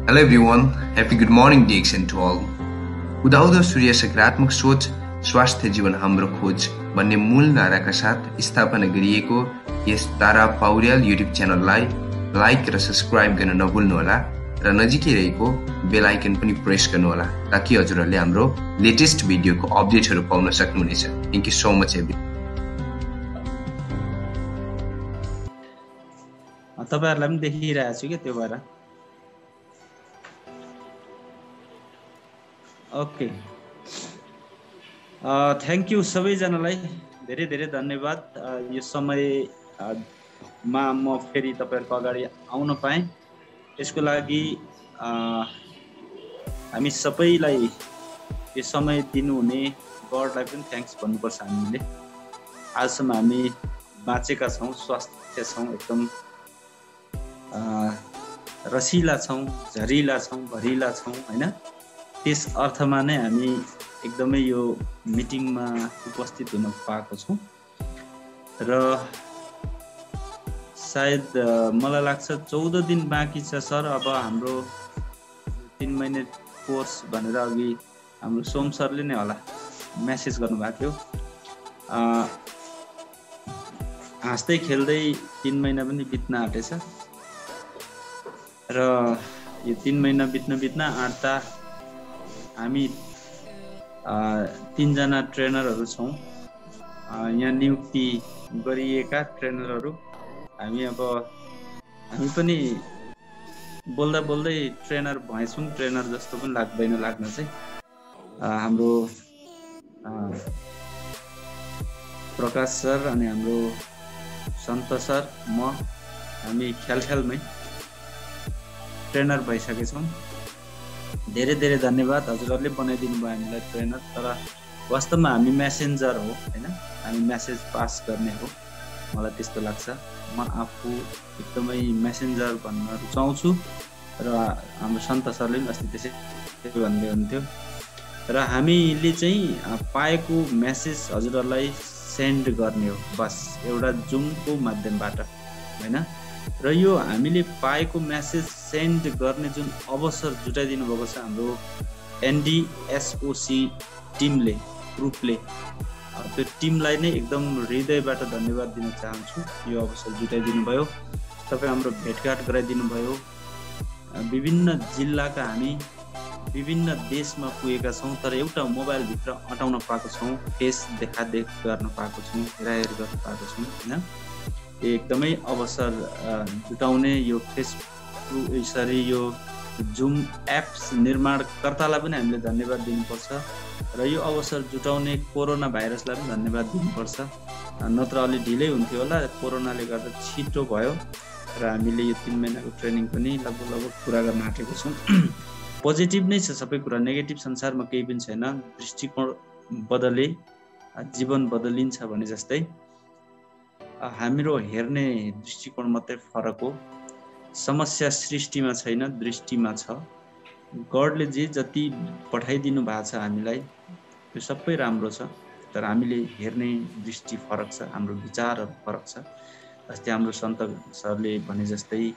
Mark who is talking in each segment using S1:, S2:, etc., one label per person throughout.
S1: Hello everyone, happy good morning DXN to all. उदाउँदो सूर्य सकारात्मक सोच स्वास्थ्य जीवन हाम्रो खोज भन्ने मूल नाराका साथ स्थापना गरिएको यस तारा पौड्याल युट्युब च्यानललाई लाइक र सब्स्क्राइब गर्न नभुल्नुहोला र नजिकै रहेको बेल आइकन पनि प्रेस गर्नुहोला ताकि हजुरहरूले हाम्रो लेटेस्ट भिडियोको अपडेटहरू पाउन सक्नुहुनेछ। Thank you so much every.
S2: तपाईहरुलाई पनि देखिरहेको छु के त्यो भएर। ओके, थ्यांक यू सबैजनालाई धेरै धेरै धन्यवाद। यो समयमा म फेरि तपाईहरुको अगाडि आउन पाएँ, यसको लागि हामी सबैलाई यो समय दिनुहुने गडलाई पनि थ्यांक्स भन्नुपर्छ। हामीले आजसम्म हामी बाँचेका छौँ, स्वास्थ्य छौँ, एकदम रसिला छौँ, झरिला छौँ, भरिला छौँ हैन। त्यस अर्थमा नै हामी एकदमै यो मिटिङमा उपस्थित हुन पाएको छौँ र सायद मलाई लाग्छ 14 दिन बाँकी छ सर। अब हाम्रो 3 महिने कोर्स भनेर अघि हाम्रो सोम सरले नै होला मेसेज गर्नुभएको थियो। हाँस्दै खेल्दै 3 महिना पनि बित्न आँटेछ र यो 3 महिना बित्न आँट्दा हामी 3 जना ट्रेनरहरू छौँ, यहाँ नियुक्ति गरिएका ट्रेनरहरू। हामी पनि बोल्दा बोल्दै ट्रेनर भएछौँ, ट्रेनर जस्तो पनि लाग्दैन लाग्न चाहिँ। हाम्रो प्रकाश सर अनि हाम्रो सन्त सर हामी ख्यालमै ट्रेनर भइसकेछौँ। धेरै धेरै धन्यवाद, हजुरहरूले बनाइदिनु भयो हामीलाई ट्रेनर। तर वास्तवमा हामी मेसेन्जर हो हैन, हामी मेसेज पास गर्ने हो, मलाई त्यस्तो लाग्छ। म आफू एकदमै मेसेन्जर भन्न रुचाउँछु र हाम्रो सन्त सरले पनि अस्ति त्यसै भन्दै हुन्थ्यो। र हामीले चाहिँ पाएको मेसेज हजुरहरूलाई सेन्ड गर्ने हो, बस एउटा जुमको माध्यमबाट हैन। र यो हामीले पाएको मेसेज सेन्ड गर्ने जुन अवसर जुटाइदिनु भएको छ हाम्रो एनडीएसओसी टिमले, ग्रुपले, त्यो टिमलाई नै एकदम हृदयबाट धन्यवाद दिन चाहन्छु। यो अवसर जुटाइदिनु भयो, तपाईँ हाम्रो भेटघाट गराइदिनु भयो। विभिन्न जिल्लाका हामी विभिन्न देशमा पुगेका छौँ, तर एउटा मोबाइलभित्र अटाउन पाएको छौँ, फेस देखादेख गर्न पाएको छौँ, हेराहेर गर्न पाएको छौँ हैन। एकदमै अवसर जुटाउने यो फेसबुक यसरी यो जुम एप्स निर्माणकर्तालाई पनि हामीले धन्यवाद दिनुपर्छ र यो अवसर जुटाउने कोरोना भाइरसलाई पनि धन्यवाद दिनुपर्छ। नत्र अलि ढिलै हुन्थ्यो होला, कोरोनाले गर्दा छिटो भयो र हामीले यो 3 महिनाको ट्रेनिङ पनि लगभग पुरा गर्न आँटेको छौँ। पोजिटिभ नै छ सबै कुरा, नेगेटिभ संसारमा केही पनि छैन। दृष्टिकोण बदले जीवन बदलिन्छ भने जस्तै हाम्रो हेर्ने दृष्टिकोण मात्रै फरक हो। समस्या सृष्टिमा छैन, दृष्टिमा छ। गडले जे जति पठाइदिनु भएको छ हामीलाई त्यो सबै राम्रो छ, तर हामीले हेर्ने दृष्टि फरक छ, हाम्रो विचारहरू फरक छ। अस्ति हाम्रो सन्त सरले भने जस्तै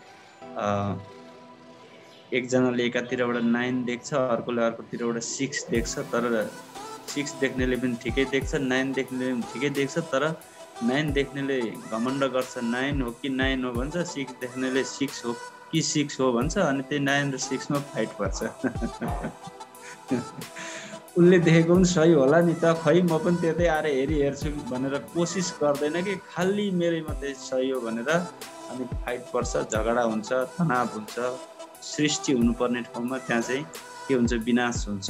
S2: एकजनाले एकातिरबाट 9 देख्छ, अर्कोले अर्कोतिरबाट 6 देख्छ। तर 6 देख्नेले पनि ठिकै देख्छ, 9 देख्नेले पनि ठिकै देख्छ। तर 9 देख्नेले घमण्ड गर्छ 9 हो कि 9 हो भन्छ, 6 देख्नेले 6 हो कि 6 हो भन्छ, अनि त्यही 9 र 6 मा फाइट पर्छ। उसले देखेको पनि सही होला नि त, खै म पनि त्यतै आएर हेर्छु भनेर कोसिस गर्दैन कि खाली मेरै मात्रै सही हो भनेर। अनि फाइट पर्छ, झगडा हुन्छ, तनाव हुन्छ। सृष्टि हुनुपर्ने ठाउँमा त्यहाँ चाहिँ के हुन्छ, विनाश हुन्छ।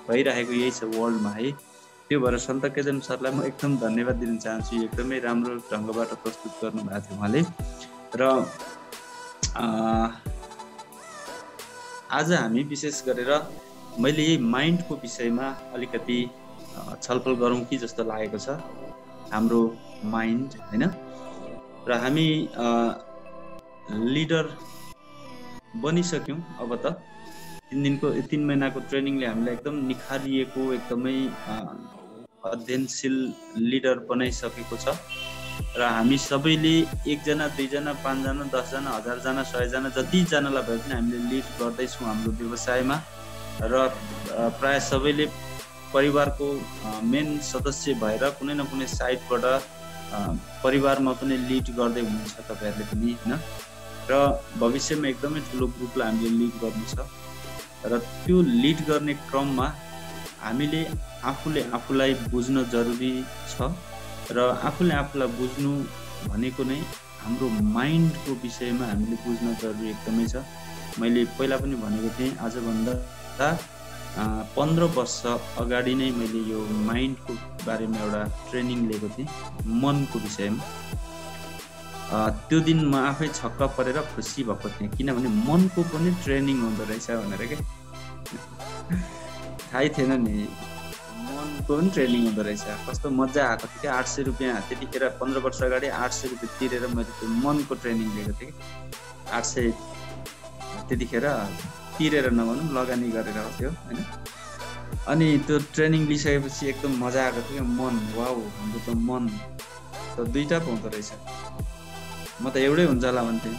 S2: भइरहेको यही छ वर्ल्डमा है। त्यो भएर सन्त केजन सरलाई म एकदम धन्यवाद दिन चाहन्छु। एकदमै राम्रो ढङ्गबाट प्रस्तुत गर्नुभएको थियो उहाँले। र आज हामी विशेष गरेर मैले यही माइन्डको विषयमा अलिकति छलफल गरौँ कि जस्तो लागेको छ। हाम्रो माइन्ड हैन, र हामी लिडर बनिसक्यौँ। अब त 3 महिनाको ट्रेनिङले हामीलाई एकदम निखारिएको, एकदमै अध्ययनशील लिडर बनाइसकेको छ। र हामी सबैले 1 जना 2 जना 5 जना 10 जना 1000 जना 100 जना जतिजनालाई भए पनि हामीले लिड गर्दैछौँ हाम्रो व्यवसायमा। र प्राय सबैले परिवारको मेन सदस्य भएर कुनै न कुनै साइडबाट परिवारमा पनि लिड गर्दै हुनुहुन्छ तपाईँहरूले पनि होइन। र भविष्यमा एकदमै ठुलो ग्रुपलाई हामीले लिड गर्नु छ। र त्यो लिड गर्ने क्रममा हामीले आफूले आफूलाई बुझ्न जरुरी छ। र आफूले आफूलाई बुझ्नु भनेको नै हाम्रो माइन्डको विषयमा हामीले बुझ्न जरुरी एकदमै छ। मैले पहिला पनि भनेको थिएँ, आजभन्दा 15 वर्ष अगाडि नै मैले यो माइन्डको बारेमा एउटा ट्रेनिङ लिएको थिएँ, मनको विषयमा। त्यो दिन म आफै छक्क परेर खुसी भएको थिएँ, किनभने मनको पनि ट्रेनिङ हुँदो रहेछ भनेर के थाहै थिएन नि, मनको पनि ट्रेनिङ हुँदो रहेछ। कस्तो मजा आएको थियो क्या। 800 रुपियाँ त्यतिखेर 15 वर्ष अगाडि 800 रुपियाँ तिरेर मैले त्यो मनको ट्रेनिङ लिएको थिएँ कि 800 त्यतिखेर तिरेर नभनौँ लगानी गरेर थियो होइन। अनि त्यो ट्रेनिङ लिइसकेपछि एकदम मजा आएको थियो। मन वाउ, हाम्रो त मन त दुईटा पाउँदो रहेछ। म त एउटै हुन्छ होला भन्थेँ,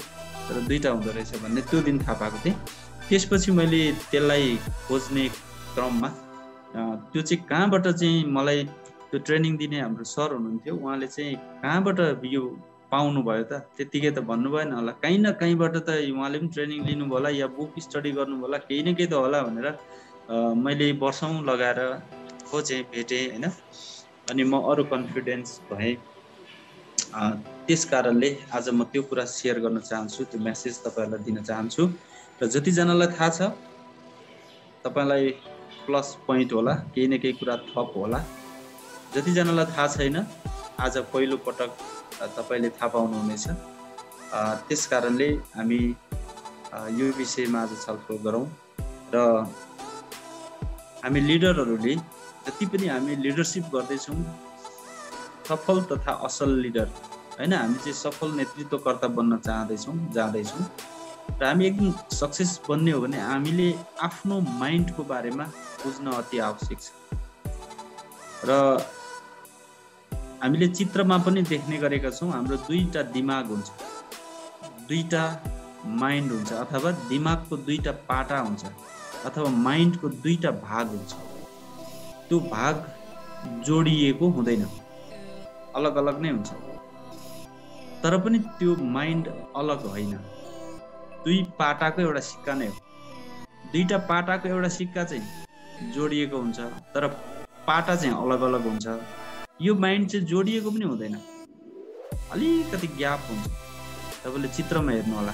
S2: तर दुईटा हुँदो रहेछ भन्ने त्यो दिन थाहा पाएको थिएँ। त्यसपछि मैले त्यसलाई खोज्ने क्रममा त्यो चाहिँ कहाँबाट चाहिँ मलाई त्यो ट्रेनिङ दिने हाम्रो सर हुनुहुन्थ्यो, उहाँले चाहिँ कहाँबाट यो पाउनु भयो त, त्यतिकै त भन्नु भएन होला, कहीँ न कहीँबाट त उहाँले पनि ट्रेनिङ लिनुभयो होला या बुक स्टडी गर्नुभयो होला, केही न केही त होला भनेर मैले वर्षौँ लगाएर खोजेँ, भेटेँ होइन। अनि म अरू कन्फिडेन्स भएँ। त्यस कारणले आज म त्यो कुरा सेयर गर्न चाहन्छु, त्यो मेसेज तपाईँहरूलाई दिन चाहन्छु। र जतिजनालाई थाहा छ तपाईँलाई प्लस पोइन्ट होला, केही न केही कुरा थप होला। जतिजनालाई थाहा छैन आज पहिलो पटक तपाईँले थाहा पाउनुहुनेछ। त्यस कारणले हामी यो विषयमा आज छलफल गरौँ। र हामी लिडरहरूले जति पनि हामी लिडरसिप गर्दैछौँ, सफल तथा असल लिडर होइन, हामी चाहिँ सफल नेतृत्वकर्ता बन्न जाँदैछौँ। र हामी एकदम सक्सेस बन्ने हो भने हामीले आफ्नो माइन्डको बारेमा बुझ्न अति आवश्यक छ। र हामीले चित्रमा पनि देख्ने गरेका छौँ, हाम्रो दुईटा दिमाग हुन्छ, दुईटा माइन्ड हुन्छ, अथवा दिमागको दुईटा पाटा हुन्छ, अथवा माइन्डको दुईटा भाग हुन्छ। त्यो भाग जोडिएको हुँदैन, अलग अलग नै हुन्छ। तर पनि त्यो माइन्ड अलग होइन, दुई पाटाको एउटा सिक्का नै हो। दुईटा पाटाको एउटा सिक्का चाहिँ जोडिएको हुन्छ, तर पाटा चाहिँ अलग अलग हुन्छ। यो माइन्ड चाहिँ जोडिएको पनि हुँदैन, अलिकति ग्याप हुन्छ, तपाईँले चित्रमा हेर्नु होला।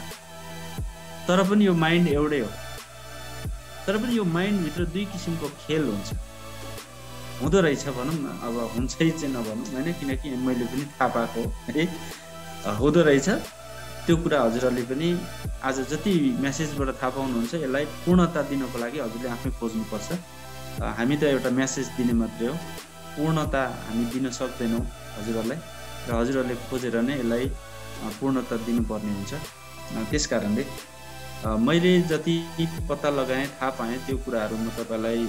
S2: तर पनि यो माइन्ड एउटै हो। तर पनि यो माइन्डभित्र दुई किसिमको खेल हुन्छ, हुँदो रहेछ भनौँ न, अब हुन्छै चाहिँ नभनौँ होइन, किनकि मैले पनि थाहा पाएको है, हुँदो रहेछ। त्यो कुरा हजुरहरूले पनि आज जति मेसेजबाट थाहा पाउनुहुन्छ, यसलाई पूर्णता दिनको लागि हजुरले आफै खोज्नुपर्छ। हामी त एउटा मेसेज दिने मात्रै हो, पूर्णता हामी दिन सक्दैनौँ हजुरहरूलाई, र हजुरहरूले खोजेर नै यसलाई पूर्णता दिनुपर्ने हुन्छ। त्यस कारणले मैले जति पत्ता लगाएँ, थाहा पाएँ, त्यो कुराहरू म तपाईँलाई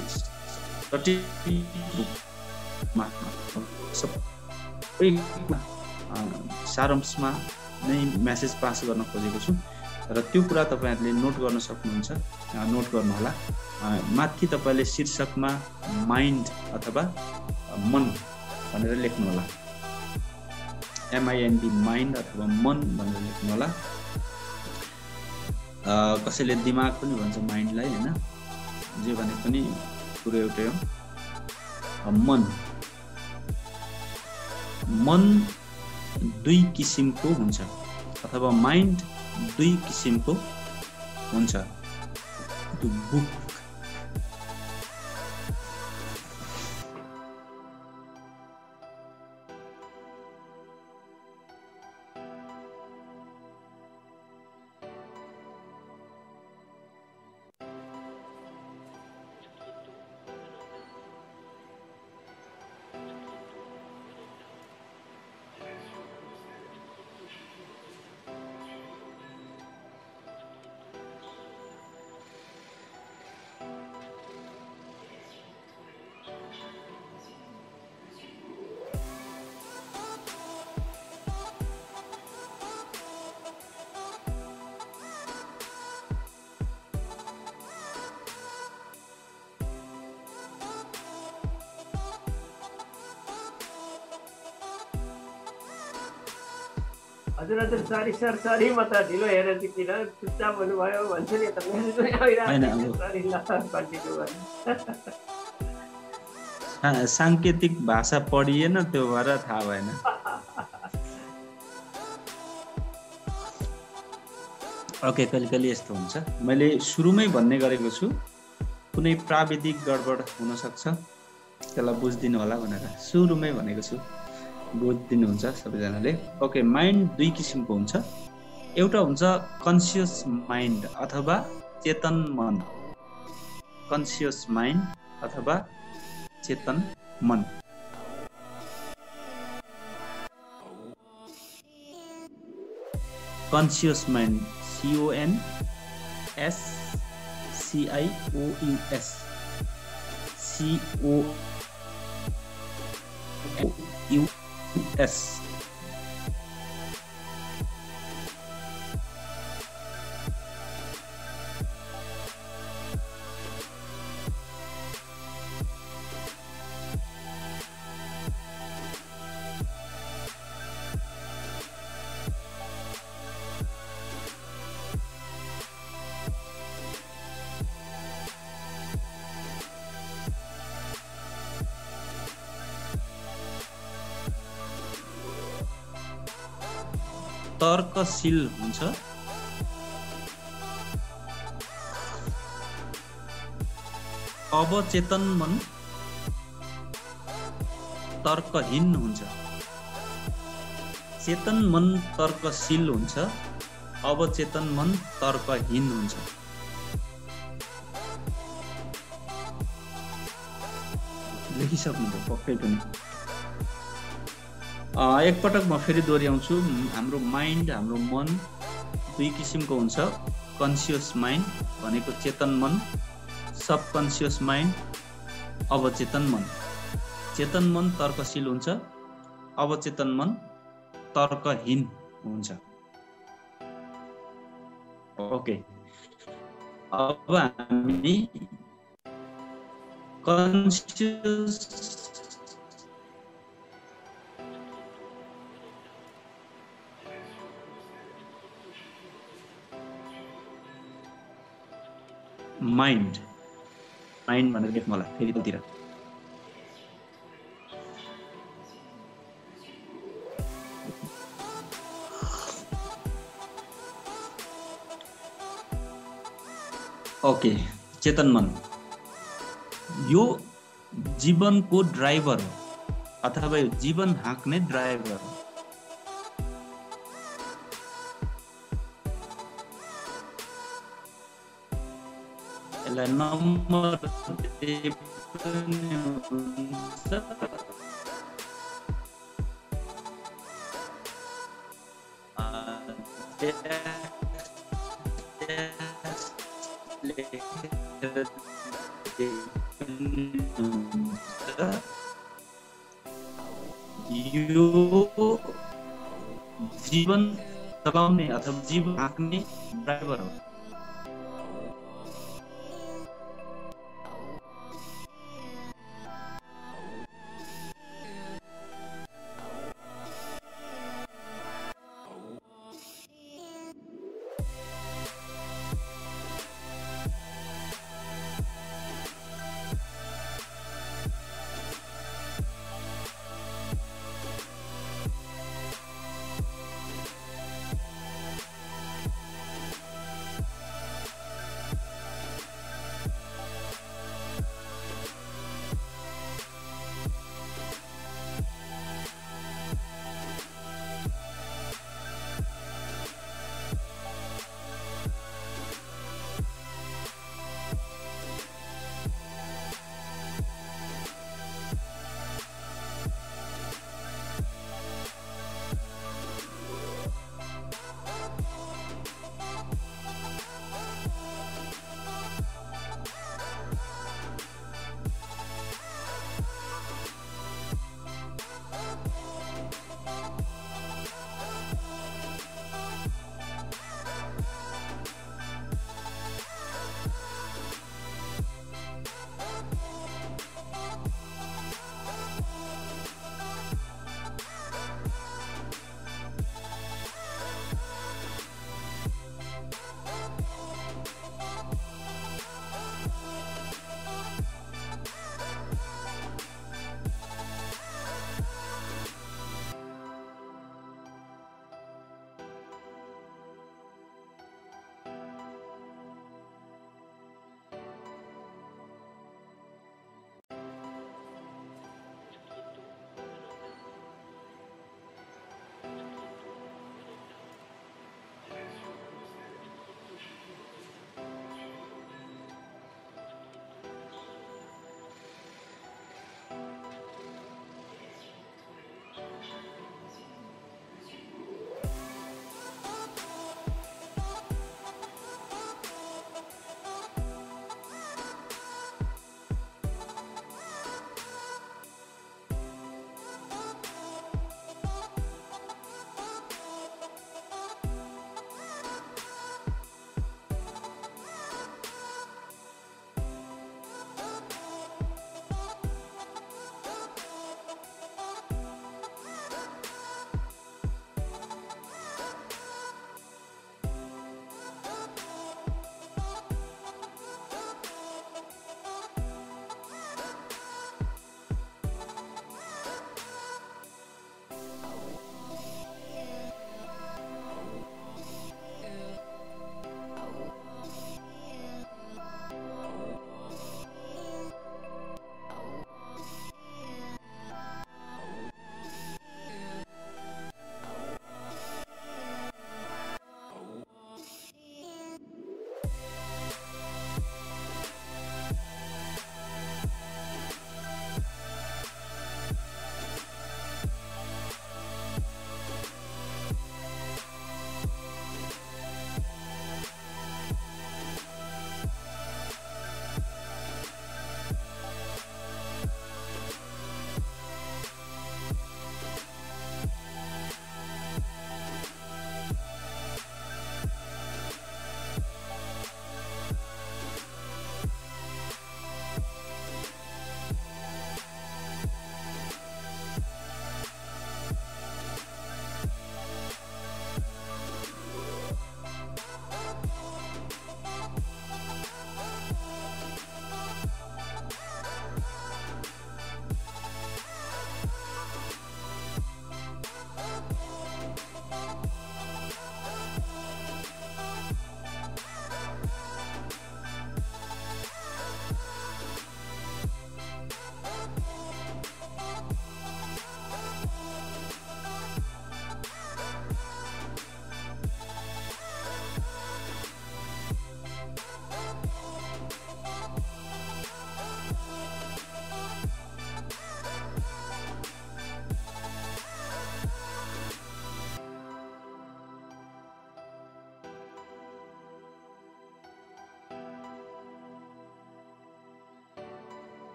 S2: सठिक रूपमा सबै सारांशमा नै मेसेज पास गर्न खोजेको छु। र त्यो कुरा तपाईँहरूले नोट गर्न सक्नुहुन्छ, नोट गर्नुहोला। माथि तपाईँले शीर्षकमा माइन्ड अथवा मन भनेर लेख्नुहोला, MIND माइन्ड अथवा मन भनेर लेख्नुहोला। कसैले दिमाग पनि भन्छ माइन्डलाई होइन, जे भने पनि कुरो एउटै हो। मन दुई किसिमको हुन्छ, अथवा माइन्ड दुई किसिमको हुन्छ। बुक
S3: हजुर सरी सर सरी म त ढिलो हेरेर चाहिँ किन चुपचाप हुनुभयो भन्छु नि त मेसेज पनि
S2: होइन,
S3: आइरहेको सरी ल कन्टिन्यू गर्नु
S2: साङ्केतिक भाषा पढिएन त्यो भएर थाहा भएन। ओके, कहिले कहिले यस्तो हुन्छ। मैले सुरुमै भन्ने गरेको छु कुनै प्राविधिक गडबड हुनसक्छ, त्यसलाई बुझिदिनु होला भनेर सुरुमै भनेको छु, बुझिदिनुहुन्छ सबैजनाले। ओके, माइन्ड दुई किसिमको हुन्छ। एउटा हुन्छ कन्सियस माइन्ड अथवा चेतन मन। कन्सियस माइन्ड अथवा चेतन मन। Conscious mind CONSCIOUS COUS। तर्कशील हुन्छ। अवचेतन मन तर्कहीन हुन्छ। चेतन मन तर्कशील हुन्छ, अवचेतन मन तर्कहीन हुन्छ। लेखिसक्नुभयो पक्कै पनि। एकपटक म फेरि दोहोऱ्याउँछु। हाम्रो माइन्ड, हाम्रो मन दुई किसिमको हुन्छ। कन्सियस माइन्ड भनेको चेतन मन, सबकन्सियस माइन्ड अवचेतन मन। चेतन मन तर्कशील हुन्छ, अवचेतन मन तर्कहीन हुन्छ। ओके, अब हामी कन्सियस माइन्ड भनेर लेख्नु होला फेरि तलतिर। ओके, चेतन मन यो जीवनको ड्राइभर हो अथवा यो जीवन हाँक्ने ड्राइभर हो। यसलाई नम्बर यो जीवन चलाउने अथवा जीवन हाँक्ने ड्राइभर हो।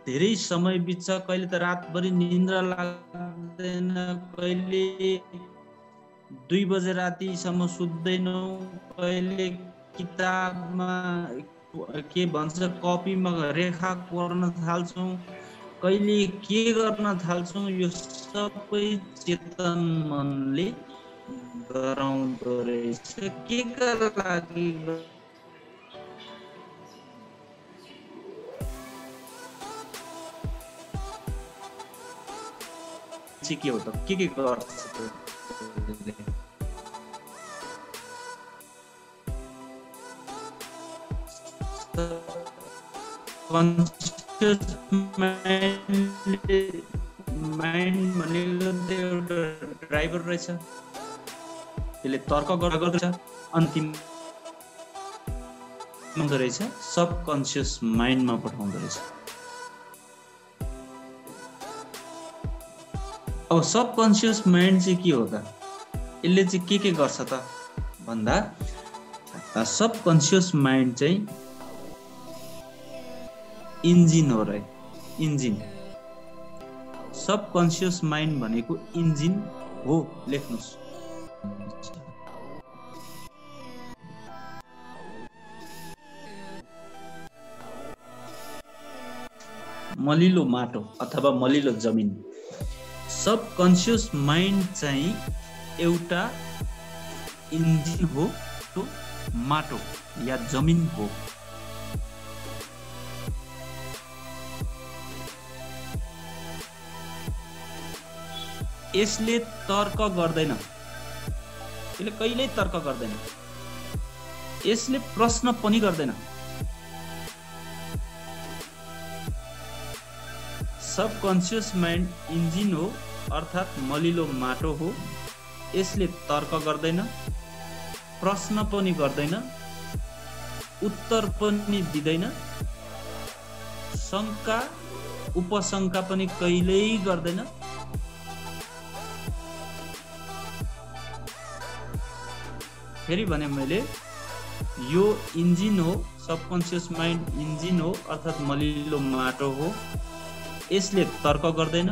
S2: धेरै समय बित्छ, कहिले त रातभरि निन्द्रा लाग्दैन, कहिले 2 बजे रातिसम्म सुत्दैनौ, कहिले किताबमा के भन्छ कपीमा रेखा कोर्न थाल्छौँ, कहिले के गर्न थाल्छौँ। यो सबै चेतन मनले गराउँदो रहेछ। के का लागि के हो त, के गर्छ माइन्ड भनेको एउटा ड्राइभर रहेछ, त्यसले तर्क गर्छ, अन्तिम रहेछ सबकन्सियस माइन्डमा पठाउँदो रहेछ। अब सबकन्सियस माइन्ड चाहिँ के हो त, यसले चाहिँ के गर्छ त भन्दा सबकन्सियस माइन्ड चाहिँ इन्जिन हो रे, इन्जिन। सबकन्सियस माइन्ड भनेको इन्जिन हो, लेख्नुस्। मलिलो माटो अथवा मलिलो जमिन। सबकन्सियस माइन्ड चाहिँ एउटा इन्जिन हो, तो माटो या जमिन हो। यसले तर्क गर्दैन, यसले कहिल्यै तर्क गर्दैन, यसले प्रश्न पनि गर्दैन। सबकन्सियस माइन्ड इन्जिन हो, अर्थात् मलिलो माटो हो। यसले तर्क गर्दैन, प्रश्न पनि गर्दैन, उत्तर पनि दिँदैन, शङ्का उपशङ्का पनि कहिल्यै गर्दैन। फेरि भने मैले, यो इन्जिन हो, सबकन्सियस माइन्ड इन्जिन हो, अर्थात् मलिलो माटो हो। यसले तर्क गर्दैन,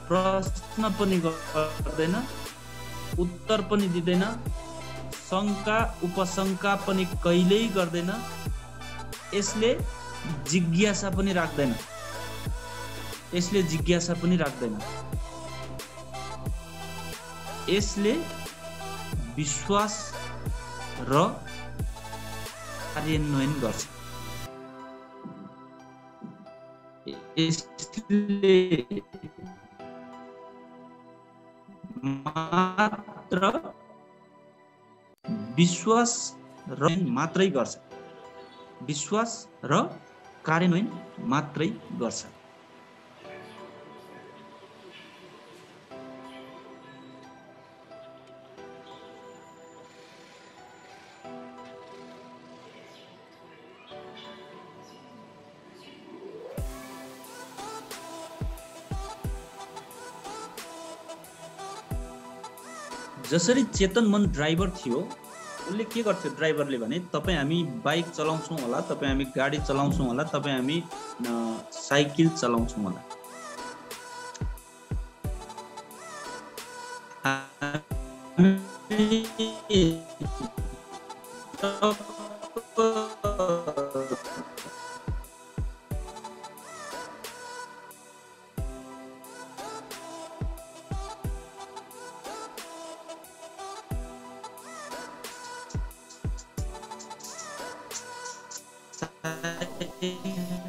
S2: प्रश्न पनि गर्दैन, उत्तर पनि दिँदैन, शङ्का उपशङ्का पनि कहिल्यै गर्दैन। यसले जिज्ञासा पनि राख्दैन, यसले जिज्ञासा पनि राख्दैन। यसले विश्वास र कार्यान्वयन गर्छ। यसले मात्र विश्वास र मात्रै गर्छ, विश्वास र कार्यान्वयन मात्रै गर्छ। जसरी चेतन मन ड्राइभर थियो, उसले के गर्थ्यो ड्राइभरले भने, तपाईँ हामी बाइक चलाउँछौँ होला, तपाईँ हामी गाडी चलाउँछौँ होला, तपाईँ हामी साइकल चलाउँछौँ होला,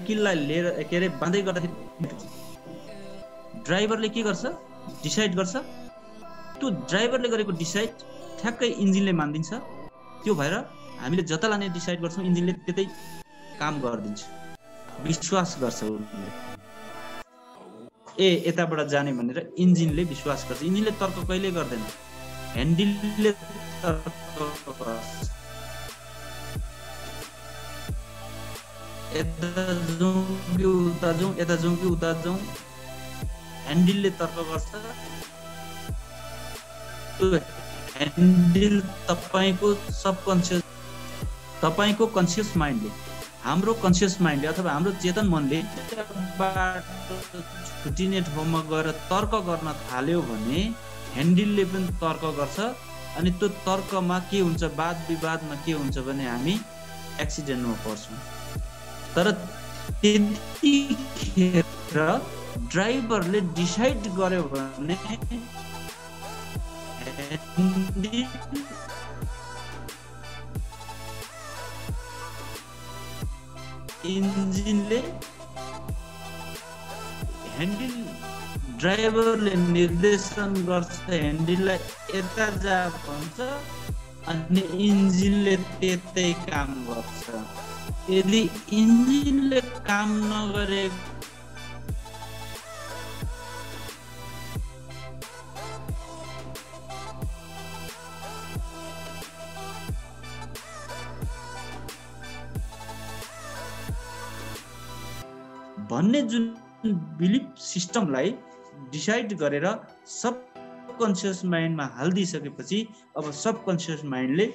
S2: किल्ला लिएर के अरे बाँध्दै गर्दाखेरि ड्राइभरले के गर्छ, डिसाइड गर्छ। त्यो ड्राइभरले गरेको डिसाइड ठ्याक्कै इन्जिनले मानिदिन्छ। त्यो भएर हामीले जता लाने डिसाइड गर्छौँ, इन्जिनले त्यतै काम गरिदिन्छ, विश्वास गर्छ उसले। यताबाट जाने भनेर इन्जिनले विश्वास गर्छ। इन्जिनले तर्क कहिल्यै गर्दैन, ह्यान्डलले तर्क गर्छ। यता जाउँ कि उता जाउँ, यता जाउँ कि उता जाउँ, ह्यान्डलले तर्क गर्छ। ह्यान्डल तपाईको सबकन्सियस, तपाईको कन्सियस माइन्डले हाम्रो कन्सियस माइन्डले अथवा हाम्रो चेतन मनले छुटिने ठाउँमा गएर तर्क गर्न थाल्यो भने ह्यान्डलले पनि तर्क गर्छ अनि त्यो तर्कमा के हुन्छ, वाद विवादमा के हुन्छ भने हामी एक्सिडेन्टमा पर्छौँ। तर त्यतिखेर ड्राइभरले डिसाइड गर्यो भने इन्जिनले ह्यान्डल ड्राइभरले निर्देशन गर्छ, ह्यान्डललाई यता जा भन्छ अनि इन्जिनले त्यतै काम गर्छ। यदि इन्जिनले काम नगरे भन्ने जुन बिलिफ सिस्टमलाई डिसाइड गरेर सब कन्सियस माइन्डमा हालिदिइसकेपछि अब सब कन्सियस माइन्डले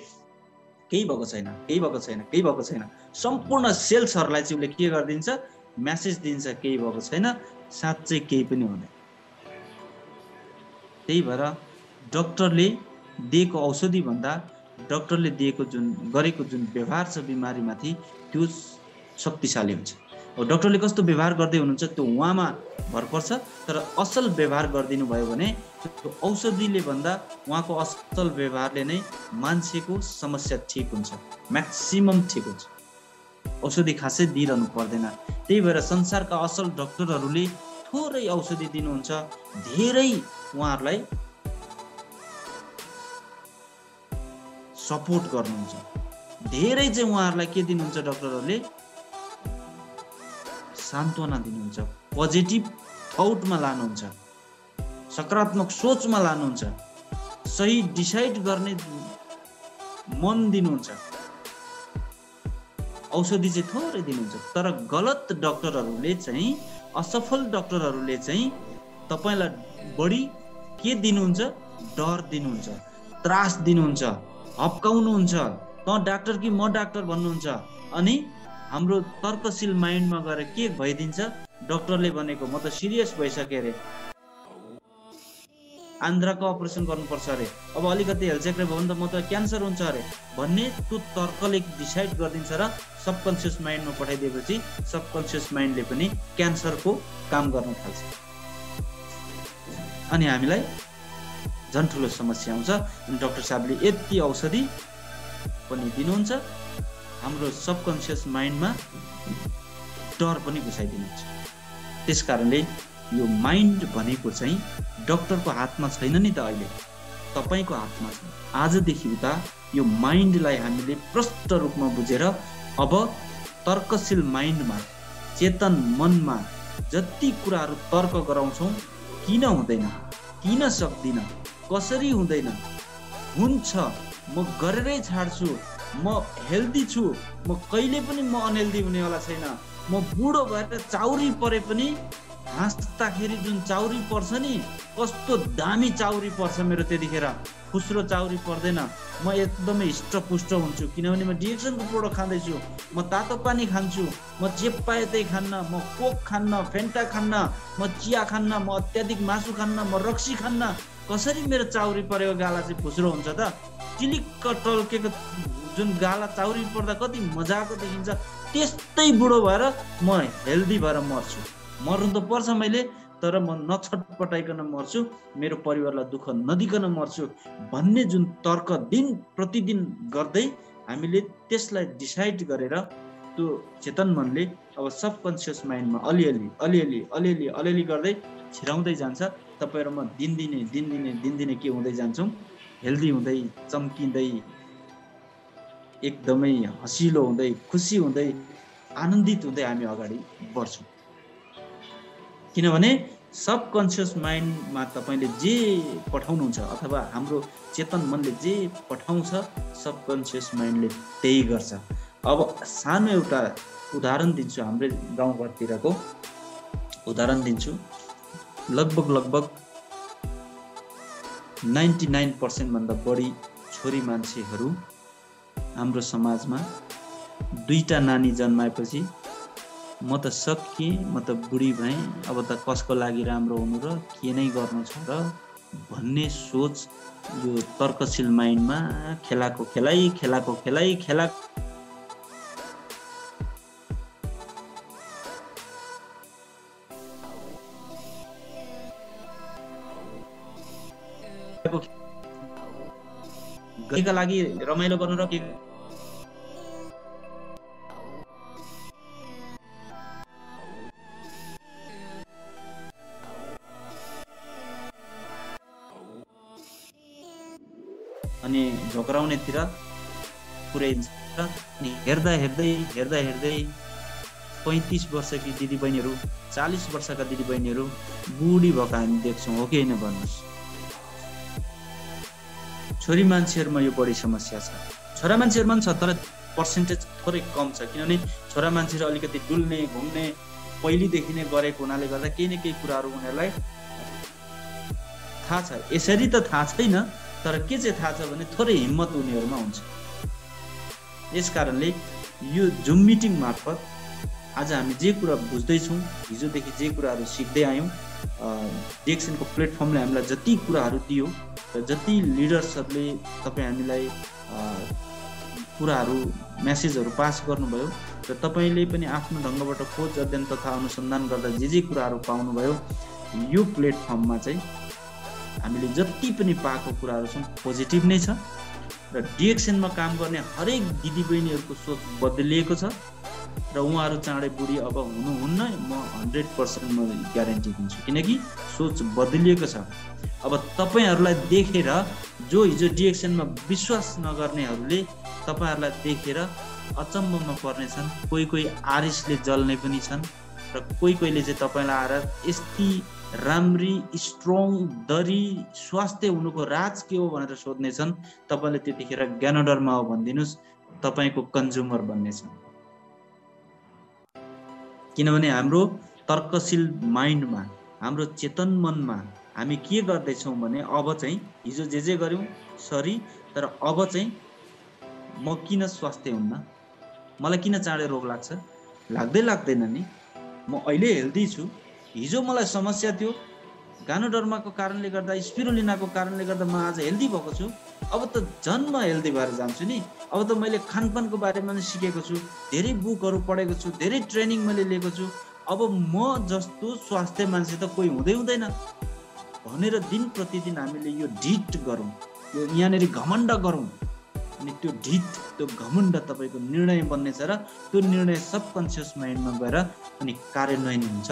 S2: केही भएको छैन, केही भएको छैन, केही भएको छैन, सम्पूर्ण सेल्सहरूलाई चाहिँ उसले के गरिदिन्छ, म्यासेज दिन्छ केही भएको छैन, साँच्चै केही पनि हुँदैन। त्यही भएर डक्टरले दिएको औषधि भन्दा डक्टरले दिएको गरेको जुन व्यवहार छ बिमारीमाथि त्यो शक्तिशाली हुन्छ। अब डक्टरले कस्तो व्यवहार गर्दै हुनुहुन्छ त्यो उहाँमा भर पर्छ, तर असल व्यवहार गरिदिनु भयो भने त्यो औषधिले भन्दा उहाँको असल व्यवहारले नै मान्छेको समस्या ठिक हुन्छ, म्याक्सिमम ठिक हुन्छ। औषधि खासै दिइरहनु पर्दैन। त्यही भएर संसारका असल डक्टरहरूले थोरै औषधि दिनुहुन्छ, धेरै उहाँहरूलाई सपोर्ट गर्नुहुन्छ, धेरै चाहिँ उहाँहरूलाई के दिनुहुन्छ, डक्टरहरूले सान्त्वना दिनुहुन्छ, पोजिटिभ थॉटमा लानुहुन्छ, सकारात्मक सोचमा लानुहुन्छ, सही डिसाइड गर्ने मन दिनुहुन्छ, औषधि चाहिँ थोरै दिनुहुन्छ। तर गलत डक्टरहरूले चाहिँ, असफल डक्टरहरूले चाहिँ तपाईलाई बढी के दिनुहुन्छ, डर दिनुहुन्छ, त्रास दिनुहुन्छ, हप्काउनुहुन्छ, त डाक्टर कि म डाक्टर भन्नुहुन्छ। अनि हाम्रो तर्कशील माइन्डमा गएर के भइदिन्छ, डक्टरले भनेको म त सिरियस भइसकेँ अरे, आन्द्राको अपरेसन गर्नुपर्छ अरे, अब अलिकति हेल्थ चेक भयो भने त म त क्यान्सर हुन्छ अरे भन्ने त्यो तर्कले डिसाइड गरिदिन्छ र सबकन्सियस माइन्डमा पठाइदिएपछि सबकन्सियस माइन्डले पनि क्यान्सरको काम गर्न थाल्छ अनि हामीलाई झन् ठुलो समस्या आउँछ। अनि डाक्टर साहबले यति औषधि पनि दिनुहुन्छ, हाम्रो सबकन्सियस माइन्डमा डर पनि घुसाइदिनुहुन्छ। त्यस कारणले यो माइन्ड भनेको चाहिँ डक्टरको हातमा छैन नि त, अहिले तपाईको हातमा छ। आजदेखि उता यो माइन्डलाई हामीले प्रष्ट रूपमा बुझेर अब तर्कशील माइन्डमा, चेतन मनमा जति कुराहरू तर्क गराउँछौँ, किन हुँदैन, किन सक्दिन, कसरी हुँदैन, हुन्छ, म गरेरै छाड्छु, म हेल्दी छु, म कहिले पनि म अनहेल्दी हुनेवाला छैन, म बुढो भएर चाउरी परे पनि हाँस्दाखेरि जुन चाउरी पर्छ नि, कस्तो दामी चाउरी पर्छ मेरो, त्यतिखेर फुस्रो चाउरी पर्दैन, म एकदमै हिष्टपुष्ट हुन्छु, किनभने म डिएक्सनको प्रोडक्ट खाँदैछु, म तातो पानी खान्छु, म जे पाए त्यही खान्न, म कोक खान्न, फेन्टा खान्न, म चिया खान्न, म अत्याधिक मासु खान्न, म रक्सी खान्न। कसरी मेरो चाउरी परेको गाला चाहिँ फुस्रो हुन्छ त? चिलिक्क टल्केको जुन गाला चाउरी पर्दा कति मजाको देखिन्छ, त्यस्तै बुढो भएर म हेल्दी भएर मर्छु। मर्नु त पर्छ मैले, तर म नछटपटाइकन मर्छु, मेरो परिवारलाई दुःख नदिकन मर्छु भन्ने जुन तर्क दिन प्रतिदिन गर्दै हामीले त्यसलाई डिसाइड गरेर त्यो चेतन मनले अब सबकन्सियस माइन्डमा अलिअलि गर्दै छिराउँदै जान्छ। तपाईँ र म दिनदिनै के हुँदै जान्छौँ, हेल्दी हुँदै, चम्किँदै, एकदमै हँसिलो हुँदै, खुसी हुँदै, आनन्दित हुँदै हामी अगाडि बढ्छौँ। किनभने सबकन्सियस माइन्डमा तपाईँले जे पठाउनुहुन्छ अथवा हाम्रो चेतन मनले जे पठाउँछ, सबकन्सियस माइन्डले त्यही गर्छ। अब सानो एउटा उदाहरण दिन्छु, हाम्रै गाउँघरतिरको उदाहरण दिन्छु। लगभग 99% भन्दा बढी छोरी मान्छेहरू हाम्रो समाजमा दुईटा नानी जन्माएपछि म त सकिएँ, म त बुढी भएँ, अब त कसको लागि राम्रो हुनु र के नै गर्नु छ र भन्ने सोच यो तर्कशील माइन्डमा खेलाको खेलाइ गएका लागि रमाइलो गर्नु र के अनि झोक्राउनेतिर पुर्याइन्छ। अनि हेर्दा हेर्दै 35 वर्षकी दिदीबहिनीहरू, 40 वर्षका दिदीबहिनीहरू बुढी भएका हामी देख्छौँ, हो कि होइन भन्नुहोस्? छोरी मान्छेहरूमा यो बढी समस्या छ। छोरा मान्छेहरूमा पनि छ, तर पर्सेन्टेज थोरै कम छ, किनभने छोरा मान्छेहरू अलिकति डुल्ने घुम्ने पहिलेदेखि नै गरेको हुनाले गर्दा केही न केही कुराहरू उनीहरूलाई थाहा छ। यसरी त थाहा छैन, तर के चाहिँ थाहा छ भने थोरै हिम्मत उनीहरूमा हुन्छ। यस कारणले यो जुम मिटिङ मार्फत आज हामी जे कुरा बुझ्दैछौँ, हिजोदेखि जे कुराहरू सिक्दै आयौँ, डिएक्सनको प्लेटफर्मले हामीलाई जति कुराहरू दियो र जति लिडर्सहरूले तपाईँ हामीलाई कुराहरू मेसेजहरू पास गर्नुभयो र तपाईँले पनि आफ्नो ढङ्गबाट खोज अध्ययन तथा अनुसन्धान गर्दा जे कुराहरू पाउनुभयो, यो प्लेटफर्ममा चाहिँ हामीले जति पनि पाएको कुराहरू छन् पोजिटिभ नै छ र डिएक्सनमा काम गर्ने हरेक दिदीबहिनीहरूको सोच बदलिएको छ र उहाँहरू चाँडै बुढी अब हुनुहुन्न। म 100% म ग्यारेन्टी दिन्छु, किनकि सोच बदलिएको छ। अब तपाईँहरूलाई देखेर जो हिजो डिएक्सनमा विश्वास नगर्नेहरूले तपाईँहरूलाई देखेर अचम्ममा पर्नेछन्। कोही आरिसले जल्ने पनि छन् र कोहीले चाहिँ तपाईँलाई आएर यस्ती राम्री स्ट्रङ दरी स्वास्थ्य हुनुको राज के हो भनेर सोध्नेछन्। तपाईँले त्यतिखेर ज्ञानोडरमा हो भनिदिनुहोस्, तपाईँको कन्ज्युमर बन्नेछ। किनभने हाम्रो तर्कशील माइन्डमा, हाम्रो चेतन मनमा हामी के गर्दैछौँ भने अब चाहिँ हिजो जे गर्यौँ सरी, तर अब चाहिँ म किन स्वास्थ्य हुन्न, मलाई किन चाँडै रोग लाग्छ, लाग्दैन नि, म अहिले हेल्दी छु। हिजो मलाई समस्या थियो, गानोडर्माको कारणले गर्दा, स्पिरुलिनाको कारणले गर्दा म आज हेल्दी भएको छु। अब त जन्म हेल्दी भएर जान्छु नि। अब त मैले खानपानको बारेमा पनि सिकेको छु, धेरै बुकहरू पढेको छु, धेरै ट्रेनिङ मैले लिएको छु। अब म जस्तो स्वास्थ्य मान्छे त कोही हुँदैन भनेर दिन प्रतिदिन हामीले यो ढिट गरौँ, यो यहाँनिर घमण्ड गरौँ। अनि त्यो ढिट, त्यो घमण्ड तपाईँको निर्णय बन्नेछ र त्यो निर्णय सबकन्सियस माइन्डमा गएर अनि कार्यान्वयन हुन्छ।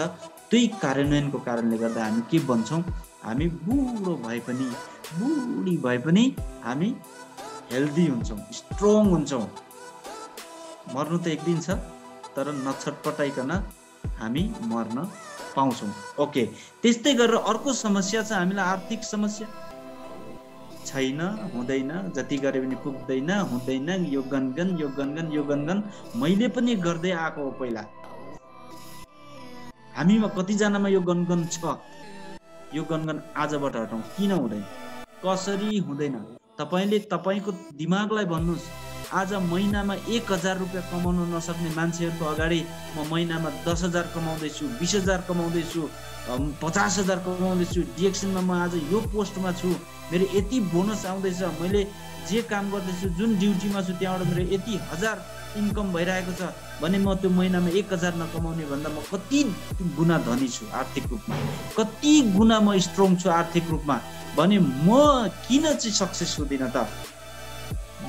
S2: त्यही कार्यान्वयनको कारणले गर्दा हामी के बन्छौँ, हामी बुढो भए पनि बुढी भए पनि हामी हेल्दी हुन्छौँ, स्ट्रङ हुन्छौँ। मर्नु त एक दिन छ, तर नछटपटाइकन हामी मर्न पाउँछौँ। ओके, त्यस्तै गरेर अर्को समस्या छ हामीलाई, आर्थिक समस्या छैन, हुँदैन, जति गरे पनि पुग्दैन, हुँदैन, यो गनगन मैले पनि गर्दै आएको हो। पहिला हामीमा कतिजनामा यो गनगन छ, यो गनगन आजबाट हटाउँ। किन हुँदैन, कसरी हुँदैन? तपाईँले तपाईँको दिमागलाई भन्नुहोस्, आज महिनामा 1000 रुपियाँ कमाउन नसक्ने मान्छेहरूको अगाडि म महिनामा 10,000 कमाउँदैछु, 20,000 कमाउँदैछु, 50,000 कमाउँदैछु, डिएक्सनमा म आज यो पोस्टमा छु, मेरो यति बोनस आउँदैछ, मैले जे काम गर्दैछु, जुन ड्युटीमा छु त्यहाँबाट मेरो यति 1000 इन्कम भइरहेको छ भने म त्यो महिनामा 1000 नकमाउने भन्दा म कति गुणा धनी छु आर्थिक रूपमा, कति गुणा म स्ट्रङ छु आर्थिक रूपमा भने म किन चाहिँ सक्सेस हुँदिनँ त?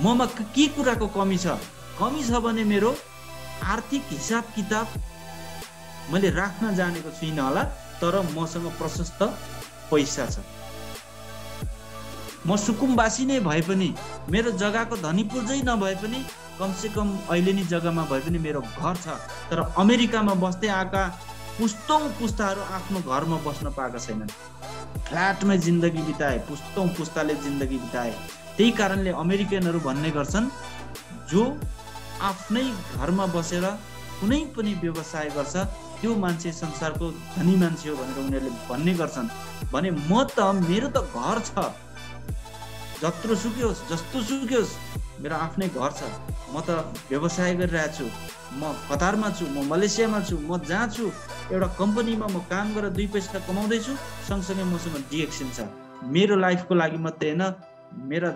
S2: ममा के कुराको कमी छ? कमी छ भने मेरो आर्थिक हिसाब किताब मैले राख्न जानेको छुइनँ होला, तर मसँग प्रशस्त पैसा छ। म सुकुम्बासी नै भए पनि, मेरो जग्गाको धनी पुर्जै नभए पनि, कमसेकम अहिले नै जग्गामा भए पनि मेरो घर छ। तर अमेरिकामा बस्दै आएका पुस्तौँ पुस्ताहरू आफ्नो घरमा बस्न पाएका छैनन्, फ्ल्याटमै जिन्दगी बिताए, पुस्तौँ पुस्ताले जिन्दगी बिताए। त्यही कारणले अमेरिकनहरू भन्ने गर्छन्, जो आफ्नै घरमा बसेर कुनै पनि व्यवसाय गर्छ त्यो मान्छे संसारको धनी मान्छे हो भनेर उनीहरूले भन्ने गर्छन्। भने म त, मेरो त घर छ, जत्रो सुक्योस् जस्तो सुक्योस् मेरो आफ्नै घर छ, म त व्यवसाय गरिरहेको छु, म कतारमा छु, म मलेसियामा छु, म जहाँ छु, एउटा कम्पनीमा म काम गरेर 2 पैसा कमाउँदैछु, सँगसँगै मसँग डिएक्सन छ। मेरो लाइफको लागि मात्रै होइन, मेरा